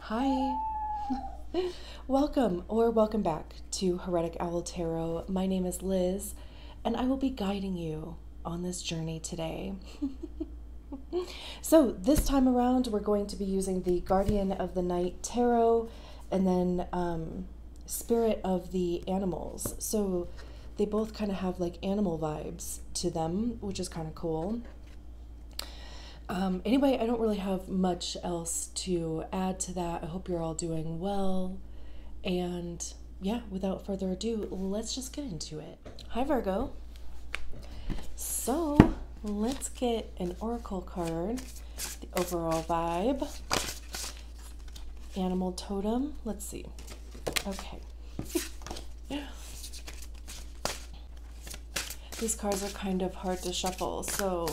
Hi, welcome or welcome back to Heretic Owl Tarot. My name is Liz, and I will be guiding you on this journey today. So this time around, we're going to be using the Guardian of the Night Tarot, and then Spirit of the Animals. So they both kind of have like animal vibes to them, which is kind of cool. Anyway, I don't really have much else to add to that. I hope you're all doing well. And yeah, without further ado, let's just get into it. Hi, Virgo. So let's get an oracle card, the overall vibe. Animal totem. Let's see. Okay. These cards are kind of hard to shuffle, so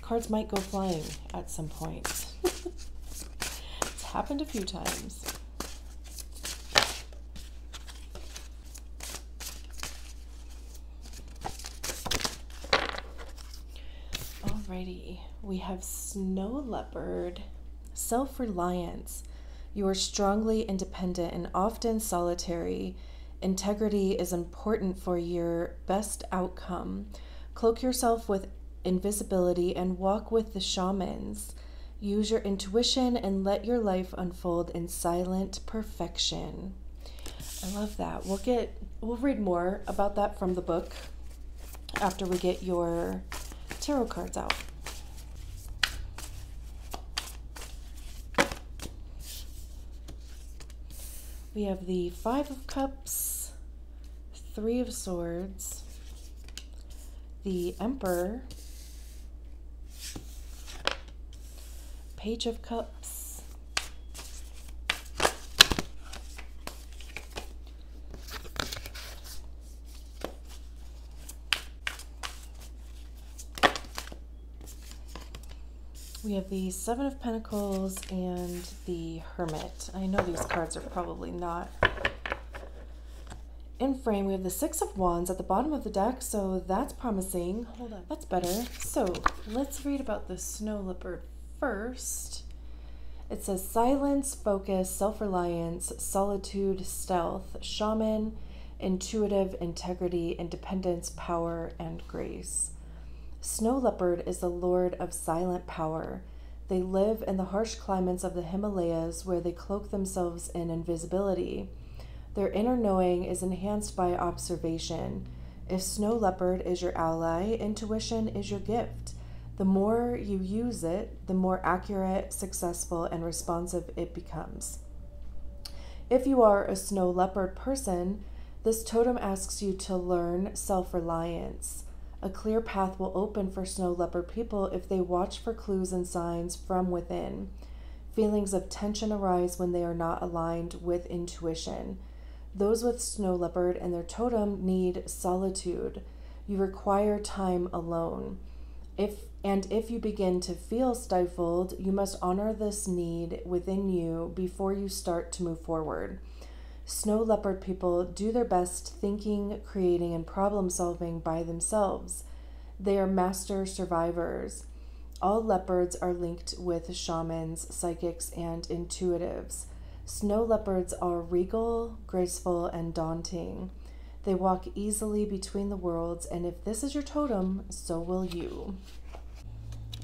cards might go flying at some point. It's happened a few times. Alrighty, we have Snow Leopard. Self-reliance. You are strongly independent and often solitary. Integrity is important for your best outcome. Cloak yourself with invisibility and walk with the shamans. Use your intuition and let your life unfold in silent perfection. I love that. We'll read more about that from the book after we get your tarot cards out. We have the Five of Cups, Three of Swords, the Emperor, Page of Cups, we have the Seven of Pentacles and the Hermit. I know these cards are probably not in frame. We have the Six of Wands at the bottom of the deck, so that's promising. Hold on, that's better. So let's read about the Snow Leopard first. It says silence, focus, self-reliance, solitude, stealth, shaman, intuitive, integrity, independence, power, and grace. Snow Leopard is the lord of silent power. They live in the harsh climates of the Himalayas where they cloak themselves in invisibility. Their inner knowing is enhanced by observation. If Snow Leopard is your ally, intuition is your gift. The more you use it, the more accurate, successful, and responsive it becomes. If you are a Snow Leopard person, this totem asks you to learn self-reliance. A clear path will open for Snow Leopard people if they watch for clues and signs from within. Feelings of tension arise when they are not aligned with intuition. Those with Snow Leopard and their totem need solitude. You require time alone. If you begin to feel stifled, you must honor this need within you before you start to move forward. Snow Leopard people do their best thinking, creating, and problem solving by themselves. They are master survivors. All leopards are linked with shamans, psychics, and intuitives. Snow leopards are regal, graceful, and daunting. They walk easily between the worlds, and if this is your totem, so will you.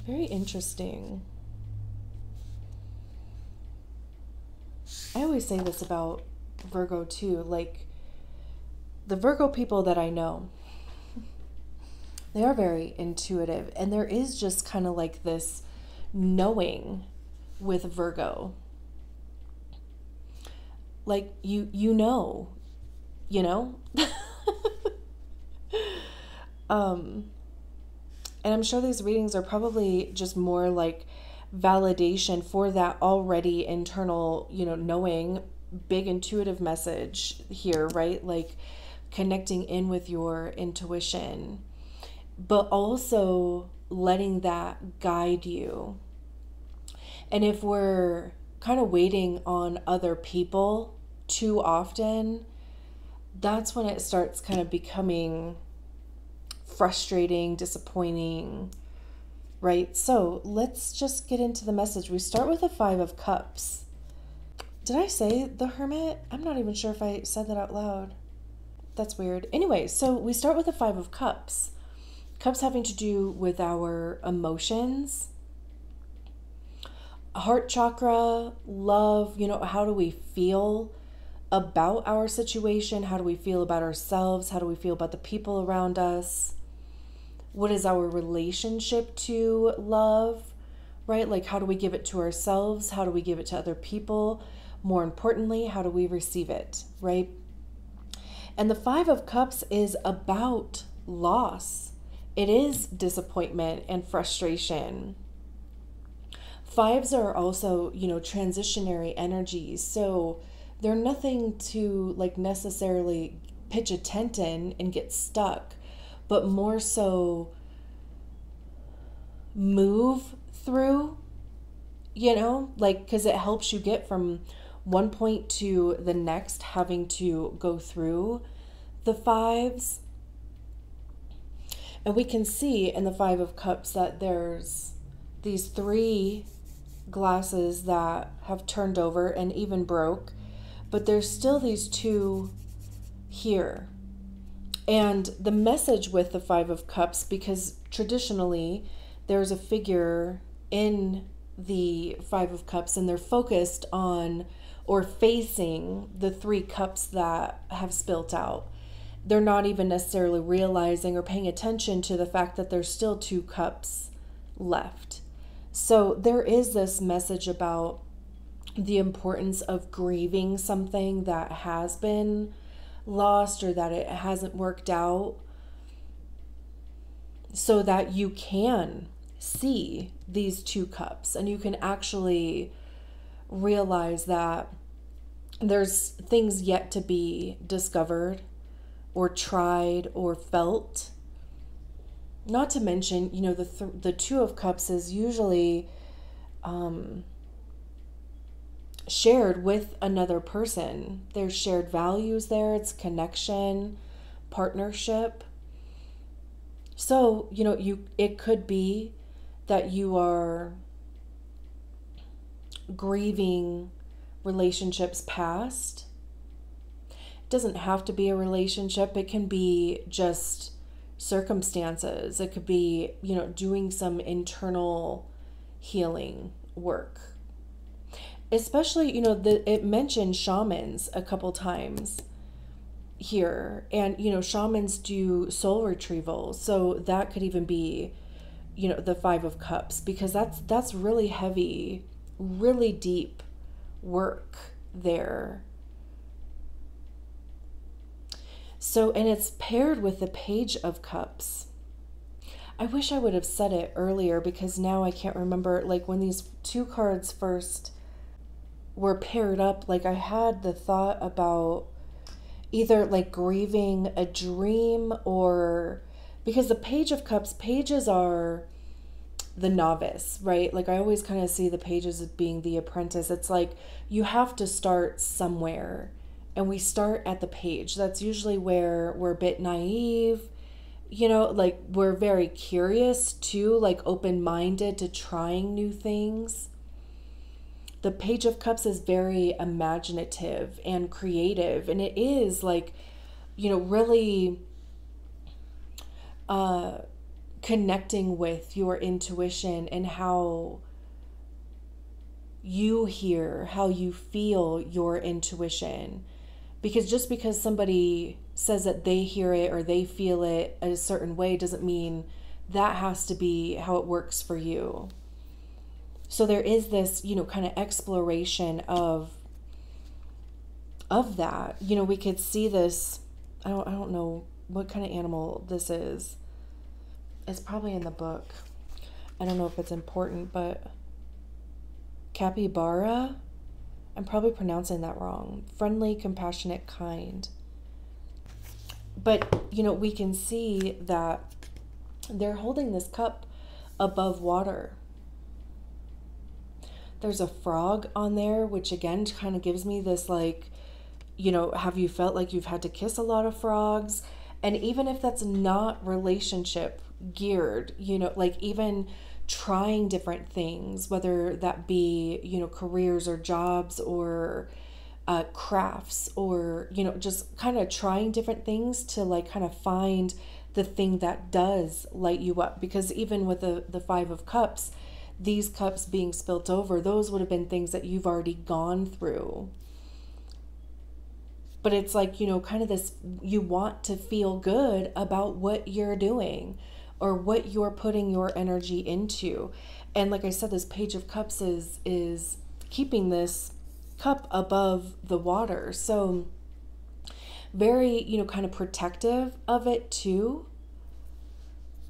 Very interesting. I always say this about Virgo too, like the Virgo people that I know, they are very intuitive, and there is just kind of like this knowing with Virgo. Like you know. And I'm sure these readings are probably just more like validation for that already internal, knowing, big intuitive message here, right? Like connecting in with your intuition, but also letting that guide you. And if we're kind of waiting on other people too often, that's when it starts kind of becoming frustrating, disappointing, right? So let's just get into the message. We start with the 5 of Cups. Did I say the Hermit? I'm not even sure if I said that out loud. That's weird. Anyway, so we start with the 5 of Cups. Cups having to do with our emotions, heart chakra, love, how do we feel about our situation? How do we feel about ourselves? How do we feel about the people around us? What is our relationship to love, right? Like, how do we give it to ourselves? How do we give it to other people? More importantly, how do we receive it, right? And the 5 of Cups is about loss. It is disappointment and frustration. 5s are also, transitionary energies. So they're nothing to necessarily pitch a tent in and get stuck, but more so move through, because it helps you get from one point to the next, having to go through the 5s. And we can see in the 5 of Cups that there's these 3 glasses that have turned over and even broke, but there's still these 2 here. And the message with the 5 of Cups, because traditionally there's a figure in the 5 of Cups and they're focused on or facing the 3 cups that have spilt out. They're not even necessarily realizing or paying attention to the fact that there's still 2 cups left. So there is this message about the importance of grieving something that has been lost or that it hasn't worked out, so that you can see these 2 cups and you can actually realize that there's things yet to be discovered or tried or felt. Not to mention, the 2 of Cups is usually shared with another person. There's shared values there. It's connection, partnership. So, it could be that you are grieving relationships past. It doesn't have to be a relationship. It can be just circumstances. It could be, doing some internal healing work. Especially, it mentioned shamans a couple times here. And, shamans do soul retrieval. So that could even be, the 5 of Cups, because that's really heavy, really deep work there. So, and it's paired with the Page of Cups. I wish I would have said it earlier, because now I can't remember, when these 2 cards first were paired up, I had the thought about either grieving a dream, or because the Page of Cups, pages are the novice, right? I always kind of see the pages as being the apprentice. It's you have to start somewhere, and we start at the page. That's usually where we're a bit naive, we're very curious too, open-minded to trying new things. The Page of Cups is very imaginative and creative, and it is really connecting with your intuition and how you hear, how you feel your intuition. Because just because somebody says that they hear it or they feel it a certain way doesn't mean that has to be how it works for you. So there is this, kind of exploration of that. We could see this, I don't know what kind of animal this is. It's probably in the book. I don't know if it's important, but capybara? I'm probably pronouncing that wrong. Friendly, compassionate, kind. But, we can see that they're holding this cup above water. There's a frog on there, which again kind of gives me this have you felt like you've had to kiss a lot of frogs? And even if that's not relationship geared, even trying different things, whether that be, you know, careers or jobs or crafts, or, you know, just kind of trying different things to like kind of find the thing that does light you up. Because even with the Five of Cups, these cups being spilt over, those would have been things that you've already gone through. But it's like, you know, kind of this, you want to feel good about what you're doing or what you're putting your energy into. And like I said, this Page of Cups is keeping this cup above the water. So very, you know, kind of protective of it too.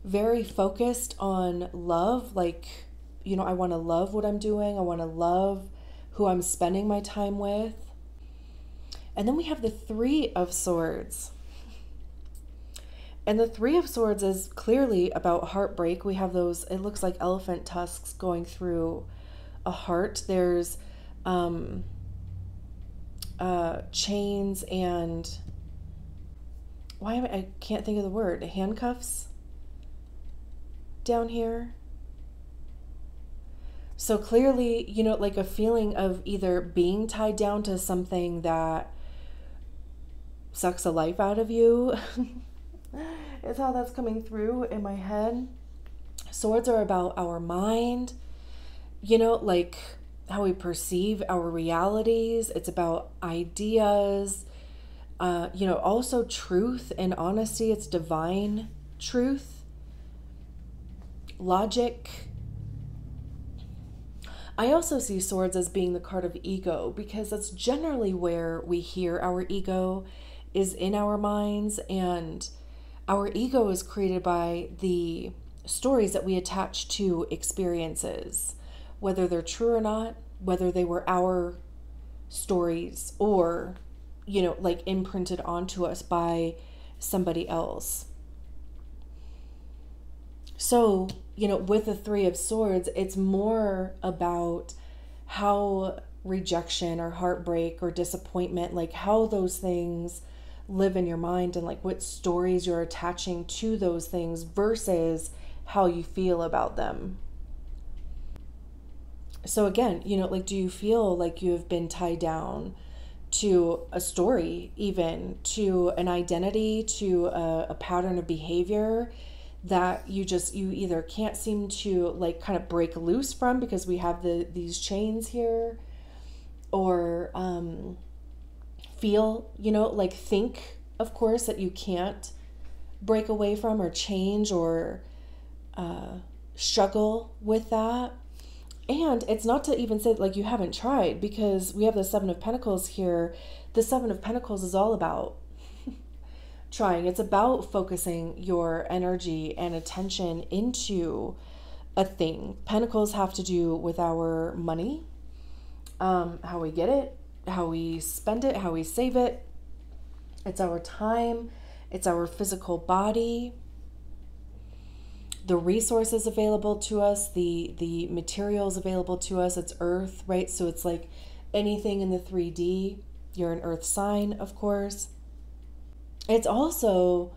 Very focused on love. Like, you know, I want to love what I'm doing. I want to love who I'm spending my time with. And then we have the Three of Swords. And the Three of Swords is clearly about heartbreak. We have those, it looks like elephant tusks going through a heart. There's chains and I can't think of the word, handcuffs down here. So clearly, you know, like a feeling of either being tied down to something that sucks the life out of you is how that's coming through in my head. Swords are about our mind, you know, like how we perceive our realities. It's about ideas, you know, also truth and honesty. It's divine truth, logic. I also see swords as being the card of ego, because that's generally where we hear our ego is in our minds. And our ego is created by the stories that we attach to experiences, whether they're true or not, whether they were our stories or, you know, like imprinted onto us by somebody else. So, you know, with the Three of Swords, it's more about how rejection or heartbreak or disappointment, like how those things live in your mind and like what stories you're attaching to those things versus how you feel about them. So again, you know, like, do you feel like you have been tied down to a story, even to an identity, to a pattern of behavior that you either can't seem to like kind of break loose from, because we have these chains here, or feel, you know, like think, of course, that you can't break away from or change or struggle with that. And it's not to even say like you haven't tried, because we have the Seven of Pentacles here. The Seven of Pentacles is all about trying. It's about focusing your energy and attention into a thing. Pentacles have to do with our money, how we get it, how we spend it, how we save it. It's our time. It's our physical body. The resources available to us, the materials available to us. It's earth, right? So it's like anything in the 3D. You're an earth sign, of course. It's also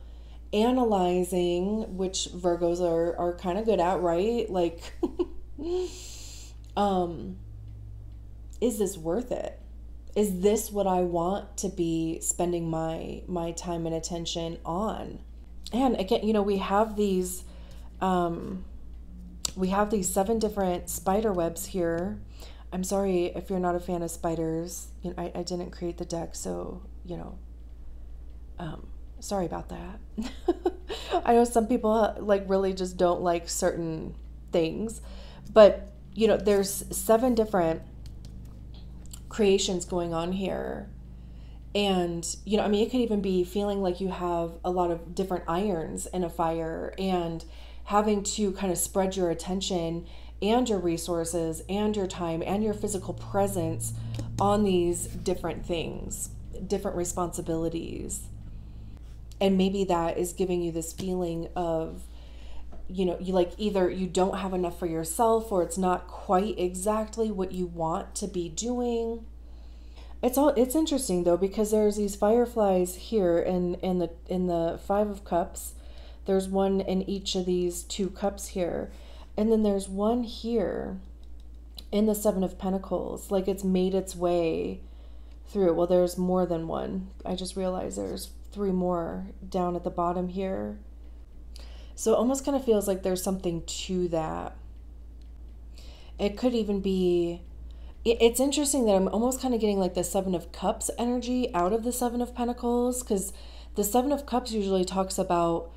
analyzing, which Virgos are kind of good at, right? Like, is this worth it? Is this what I want to be spending my time and attention on? And again, you know, we have these 7 different spider webs here. I'm sorry if you're not a fan of spiders. You know, I didn't create the deck, so, you know, sorry about that. I know some people like really just don't like certain things, but you know, there's 7 different creations going on here. And, you know, I mean, it could even be feeling like you have a lot of different irons in a fire and having to kind of spread your attention and your resources and your time and your physical presence on these different things, different responsibilities. And maybe that is giving you this feeling of, you know, you like either you don't have enough for yourself, or it's not quite exactly what you want to be doing. It's interesting though, because there's these fireflies here in the 5 of Cups. There's one in each of these 2 cups here. And then there's one here in the Seven of Pentacles, like it's made its way through. Well, there's more than one. I just realized there's 3 more down at the bottom here. So it almost kind of feels like there's something to that. It could even be, it's interesting that I'm almost kind of getting like the Seven of Cups energy out of the Seven of Pentacles, because the Seven of Cups usually talks about,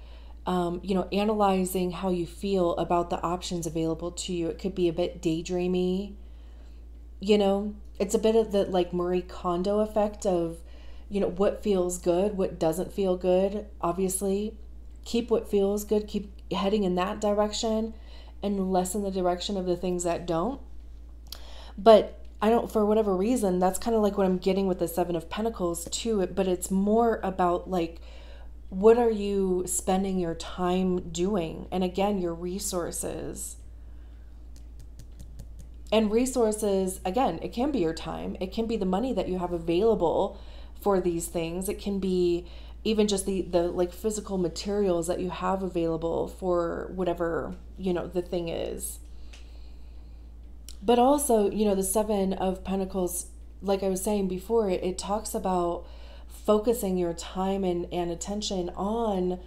analyzing how you feel about the options available to you. It could be a bit daydreamy, it's a bit of the like Marie Kondo effect of, what feels good, what doesn't feel good. Obviously, keep what feels good, keep heading in that direction, and lessen the direction of the things that don't. But for whatever reason, that's kind of like what I'm getting with the Seven of Pentacles to it, but it's more about like, what are you spending your time doing? And again, your resources. And resources, again, it can be your time. It can be the money that you have available for these things. It can be even just the like physical materials that you have available for whatever, the thing is. But also, the Seven of Pentacles, like I was saying before, it talks about focusing your time and attention on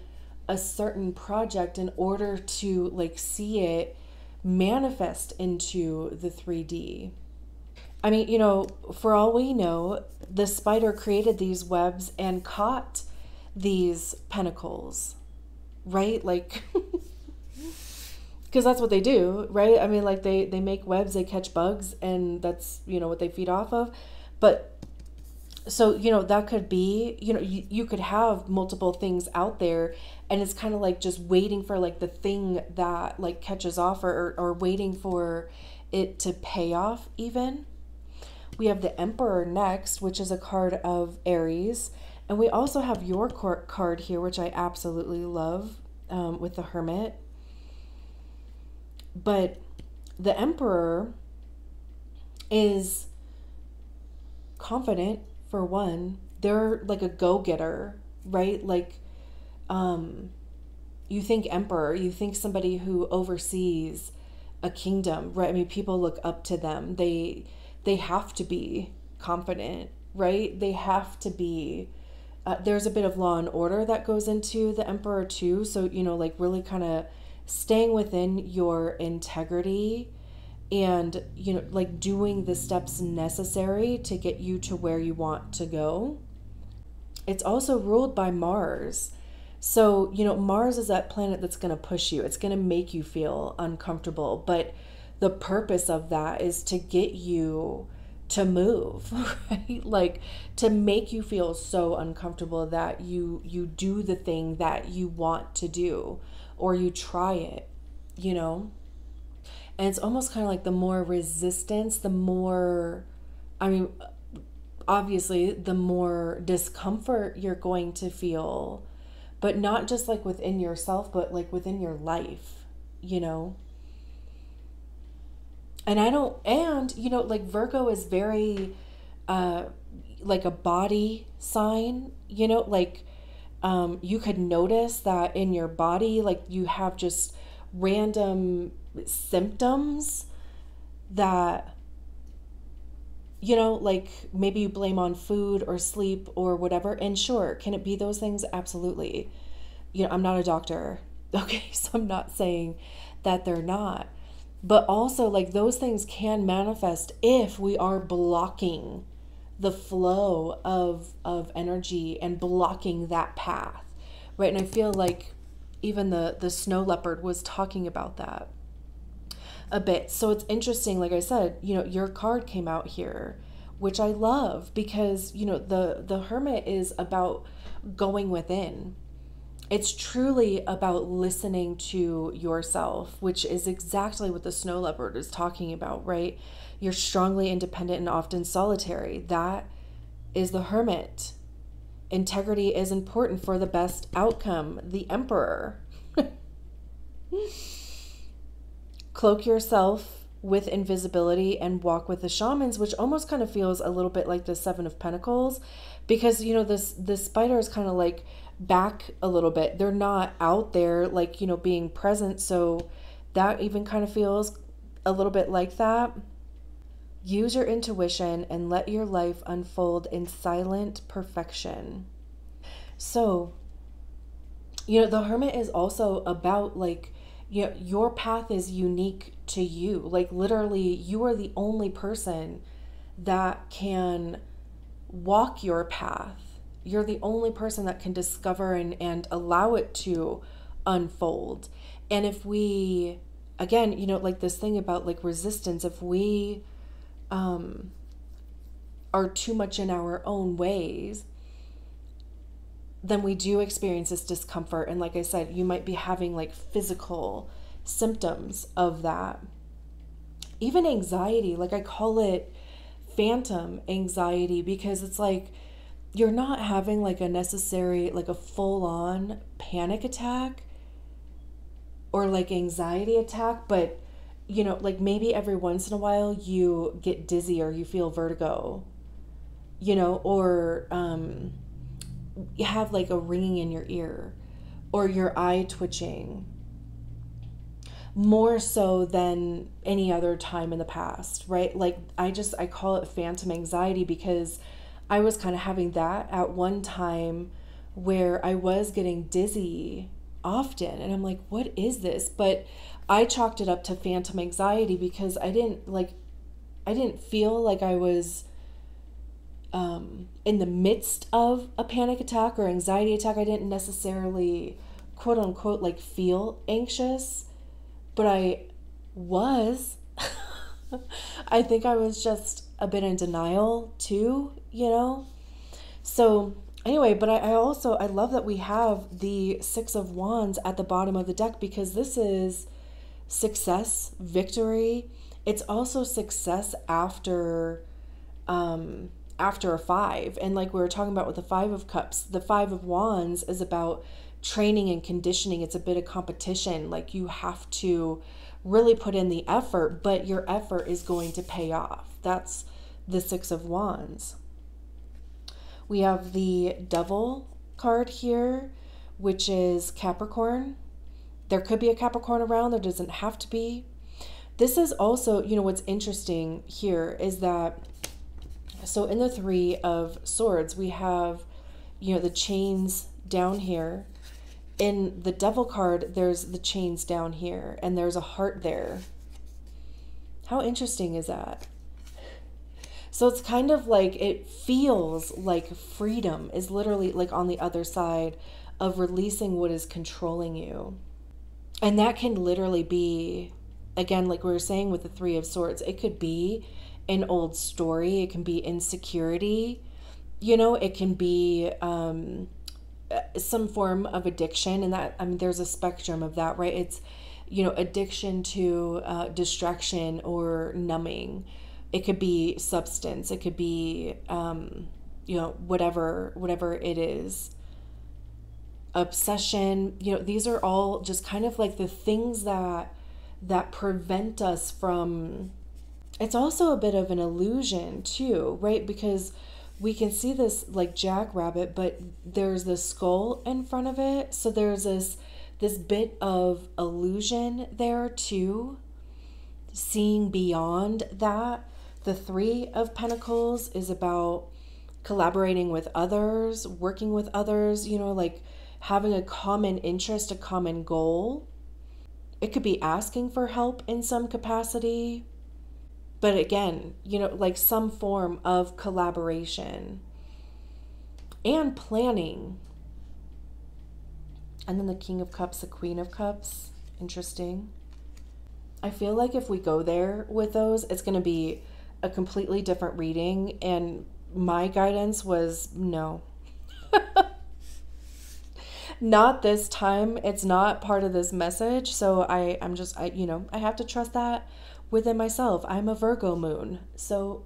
a certain project in order to like see it manifest into the 3D. I mean, for all we know, the spider created these webs and caught these pentacles, right? Like, because that's what they do, right? I mean, like they make webs, they catch bugs, and that's, what they feed off of. But so, that could be, you could have multiple things out there, and it's kind of like just waiting for like the thing that like catches off, or waiting for it to pay off even. We have the Emperor next, which is a card of Aries. And we also have your card here, which I absolutely love, with the Hermit. But the Emperor is confident, for one. They're like a go-getter, right? Like, you think Emperor, you think somebody who oversees a kingdom, right? I mean, people look up to them. They have to be confident, right? They have to be, there's a bit of law and order that goes into the Emperor too. So, like really kind of staying within your integrity and, like doing the steps necessary to get you to where you want to go. It's also ruled by Mars. So, Mars is that planet that's going to push you. It's going to make you feel uncomfortable. But the purpose of that is to get you to move, right? Like to make you feel so uncomfortable that you do the thing that you want to do, or you try it, And it's almost kind of like the more resistance, the more, obviously, the more discomfort you're going to feel, but not just like within yourself, but like within your life, And like Virgo is very, like a body sign, like, you could notice that in your body, like you have just random symptoms that, like maybe you blame on food or sleep or whatever. And sure, can it be those things? Absolutely. I'm not a doctor. Okay. So I'm not saying that they're not, but also like those things can manifest if we are blocking the flow of energy and blocking that path, right? And I feel like even the snow leopard was talking about that a bit. So it's interesting, like I said, your card came out here, which I love because, the Hermit is about going within. It's truly about listening to yourself, which is exactly what the snow leopard is talking about, right? You're strongly independent and often solitary. That is the Hermit. Integrity is important for the best outcome. The Emperor. Cloak yourself with invisibility and walk with the shamans, which almost kind of feels a little bit like the Seven of Pentacles, because this spider is kind of like back a little bit. They're not out there like being present, so That even kind of feels a little bit like that. Use your intuition and let your life unfold in silent perfection. So, the Hermit is also about like, your path is unique to you. Like literally, you are the only person that can walk your path. You're the only person that can discover and allow it to unfold. And if we, again, like this thing about like resistance, if we are too much in our own ways, then we do experience this discomfort. And like I said, you might be having like physical symptoms of that. Even anxiety, like I call it phantom anxiety, because it's like you're not having like a necessary, like a full-on panic attack or like anxiety attack, but like maybe every once in a while you get dizzy or you feel vertigo, or you have like a ringing in your ear or your eye twitching more so than any other time in the past, right? Like I call it phantom anxiety because I was kind of having that at one time where I was getting dizzy often, and I'm like, what is this? But I chalked it up to phantom anxiety because I didn't feel like I was in the midst of a panic attack or anxiety attack. I didn't necessarily, quote unquote, like feel anxious, but I was. I think I was just a bit in denial too, So anyway, but I love that we have the Six of Wands at the bottom of the deck, because this is success, victory. It's also success after a five. And like we were talking about with the Five of Cups, the Five of Wands is about training and conditioning. It's a bit of competition. Like you have to really put in the effort, but your effort is going to pay off. That's the Six of Wands. We have the Devil card here, which is Capricorn. There could be a Capricorn around. There doesn't have to be. This is also, what's interesting here is that, so in the Three of Swords, we have, the chains down here. In the Devil card, there's the chains down here, and there's a heart there. How interesting is that? So it's kind of like, it feels like freedom is literally like on the other side of releasing what is controlling you. And that can literally be, again, like we were saying with the Three of Swords, it could be an old story. It can be insecurity. It can be some form of addiction. And that, there's a spectrum of that, right? It's, addiction to distraction or numbing. It could be substance. It could be, whatever it is. Obsession. These are all just kind of like the things that prevent us from. It's also a bit of an illusion too, right? Because we can see this like jackrabbit, but there's the skull in front of it. So there's this bit of illusion there too. Seeing beyond that. The Three of Pentacles is about collaborating with others, working with others, like having a common interest, a common goal. It could be asking for help in some capacity. But again, like some form of collaboration and planning. And then the King of Cups, the Queen of Cups. Interesting. I feel like if we go there with those, it's going to be a completely different reading, and my guidance was no. Not this time. It's not part of this message. So I have to trust that within myself. I'm a Virgo moon. So,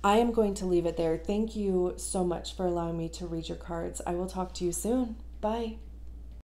I am going to leave it there. Thank you so much for allowing me to read your cards. I will talk to you soon. Bye.